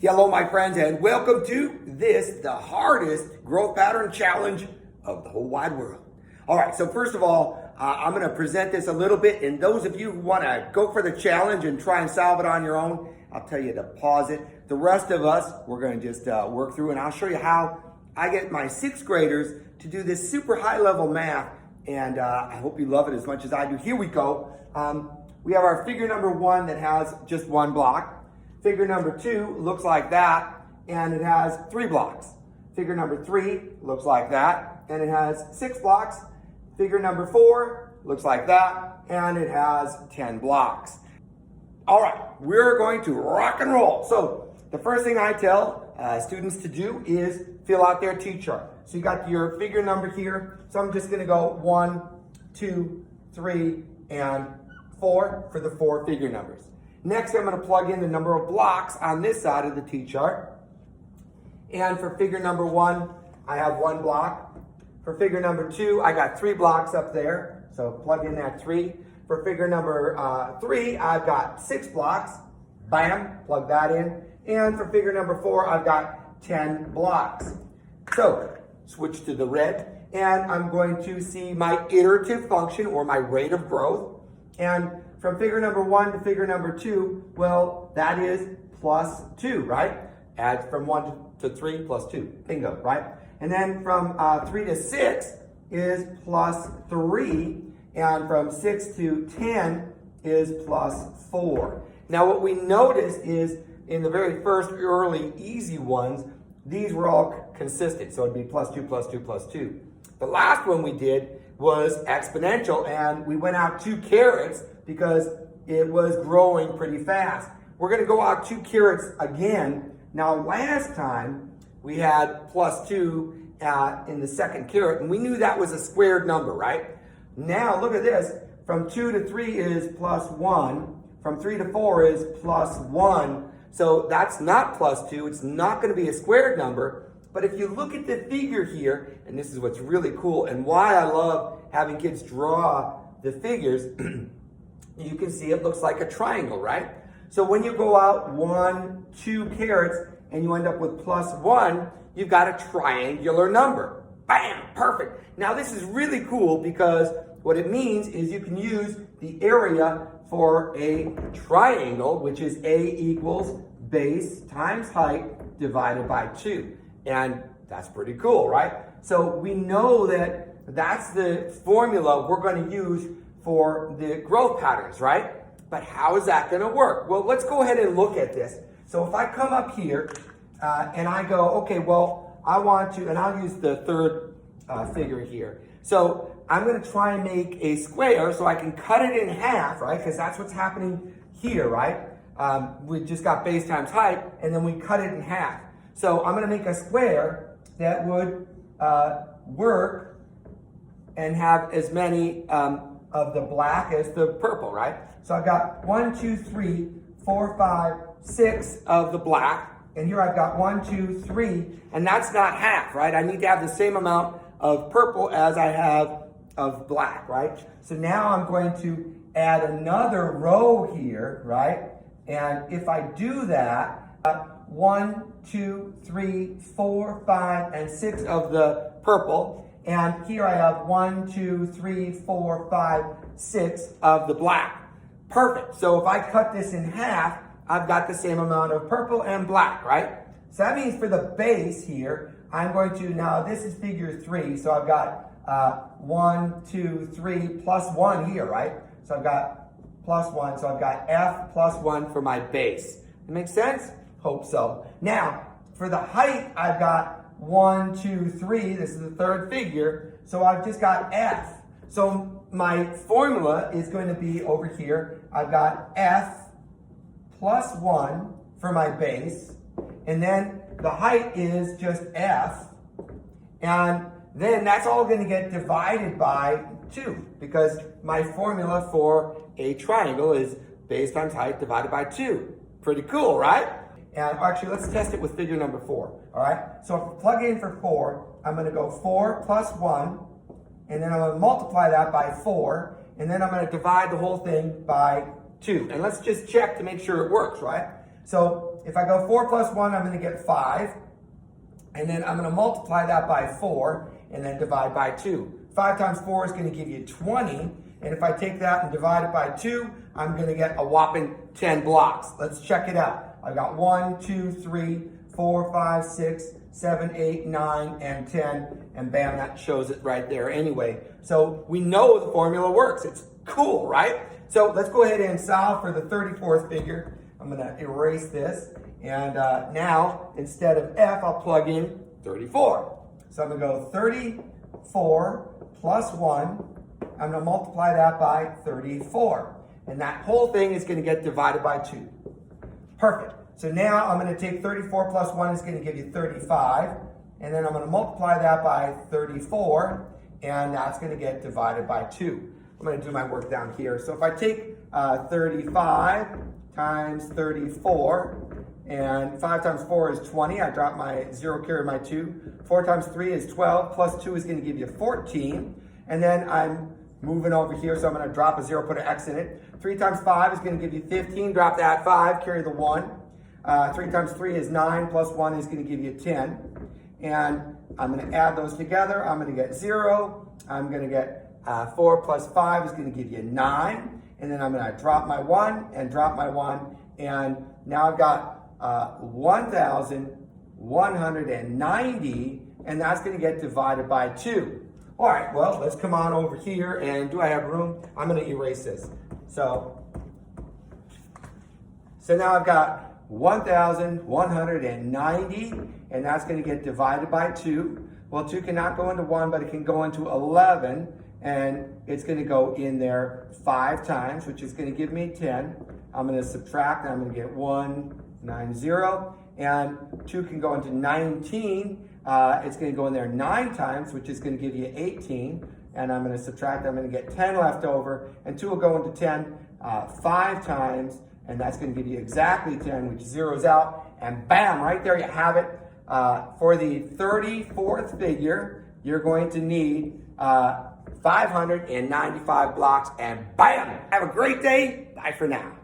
Hello, my friends, and welcome to the hardest growth pattern challenge of the whole wide world. All right, so first of all, I'm going to present this a little bit, and those of you who want to go for the challenge and try and solve it on your own, I'll tell you to pause it. The rest of us, we're going to just work through, and I'll show you how I get my sixth graders to do this super high-level math, and I hope you love it as much as I do. Here we go. We have our figure number one that has just one block. Figure number two looks like that, and it has 3 blocks. Figure number 3 looks like that, and it has 6 blocks. Figure number 4 looks like that, and it has 10 blocks. All right, we're going to rock and roll. So the first thing I tell students to do is fill out their T-chart. So you got your figure number here. So I'm just gonna go 1, 2, 3, and 4 for the 4 figure numbers. Next, I'm going to plug in the number of blocks on this side of the T-chart. And for figure number 1, I have 1 block. For figure number 2, I got 3 blocks up there. So plug in that 3. For figure number 3, I've got 6 blocks. Bam, plug that in. And for figure number 4, I've got 10 blocks. So switch to the red, and I'm going to see my iterative function, or my rate of growth. And from figure number 1 to figure number 2, well, that is plus 2, right? Add from 1 to 3 plus 2, bingo, right? And then from 3 to 6 is plus 3, and from 6 to 10 is plus 4. Now what we notice is in the very first early easy ones, these were all consistent, so it'd be plus 2, plus 2, plus 2. The last one we did was exponential, and we went out 2 carats because it was growing pretty fast. We're going to go out 2 carats again. Now, last time we had plus 2 in the second carat, and we knew that was a squared number, right? Now, look at this. From 2 to 3 is plus 1. From 3 to 4 is plus 1. So that's not plus 2. It's not going to be a squared number. But if you look at the figure here, and this is what's really cool and why I love having kids draw the figures, you can see it looks like a triangle, right? So when you go out 1, 2 carats and you end up with plus 1, you've got a triangular number. Bam, perfect. Now this is really cool because what it means is you can use the area for a triangle, which is A equals base times height divided by 2. And that's pretty cool, right? So we know that that's the formula we're going to use for the growth patterns, right? But how is that going to work? Well, let's go ahead and look at this. So if I come up here and I go, okay, well, I want to, and I'll use the third figure here. So I'm going to try and make a square so I can cut it in half, right? Because that's what's happening here, right? We just got base times height, and then we cut it in half. So I'm going to make a square that would work and have as many of the black as the purple, right? So I've got 1, 2, 3, 4, 5, 6 of the black. And here I've got 1, 2, 3, and that's not half, right? I need to have the same amount of purple as I have of black, right? So now I'm going to add another row here, right? And if I do that, 1, 2, 3, 4, 5, and 6 of the purple. And here I have 1, 2, 3, 4, 5, 6 of the black. Perfect. So if I cut this in half, I've got the same amount of purple and black, right? So that means for the base here, I'm going to, now this is figure 3, so I've got 1, 2, 3, plus 1 here, right? So I've got plus 1, so I've got F plus 1 for my base. That makes sense? Hope so. Now, for the height, I've got 1, 2, 3. This is the third figure. So I've just got F. So my formula is going to be over here. I've got F plus 1 for my base. And then the height is just F. And then that's all going to get divided by 2 because my formula for a triangle is base times height divided by 2. Pretty cool, right? And actually, let's test it with figure number 4, all right? So if I plug in for 4, I'm going to go 4 plus 1, and then I'm going to multiply that by 4, and then I'm going to divide the whole thing by 2. And let's just check to make sure it works, right? So if I go 4 plus 1, I'm going to get 5. And then I'm going to multiply that by 4 and then divide by 2. 5 times 4 is going to give you 20. And if I take that and divide it by 2, I'm going to get a whopping 10 blocks. Let's check it out. I've got 1, 2, 3, 4, 5, 6, 7, 8, 9, and 10. And bam, that shows it right there anyway. So we know the formula works. It's cool, right? So let's go ahead and solve for the 34th figure. I'm going to erase this. And now, instead of F, I'll plug in 34. So I'm going to go 34 plus 1. I'm going to multiply that by 34. And that whole thing is going to get divided by 2. Perfect. So now I'm going to take 34 plus 1 is going to give you 35. And then I'm going to multiply that by 34. And that's going to get divided by 2. I'm going to do my work down here. So if I take 35 times 34, and 5 times 4 is 20. I drop my 0, carry my 2. 4 times 3 is 12. Plus 2 is going to give you 14. And then I'm moving over here, so I'm going to drop a 0, put an X in it. 3 times 5 is going to give you 15. Drop that 5, carry the 1. 3 times 3 is 9. Plus 1 is going to give you 10. And I'm going to add those together. I'm going to get 0. I'm going to get 4 plus 5 is going to give you 9. And then I'm going to drop my 1 and drop my 1. And now I've got 1,190, and that's going to get divided by 2. All right, well, let's come on over here, and do I have room? I'm going to erase this. So now I've got 1,190, and that's going to get divided by 2. Well, 2 cannot go into 1, but it can go into 11, and it's going to go in there 5 times, which is going to give me 10. I'm going to subtract, and I'm going to get 190, and 2 can go into 19. It's going to go in there 9 times, which is going to give you 18. And I'm going to subtract, I'm going to get 10 left over. And 2 will go into 10 5 times, and that's going to give you exactly 10, which zeroes out. And bam, right there you have it. For the 34th figure, you're going to need 595 blocks, and bam! Have a great day. Bye for now.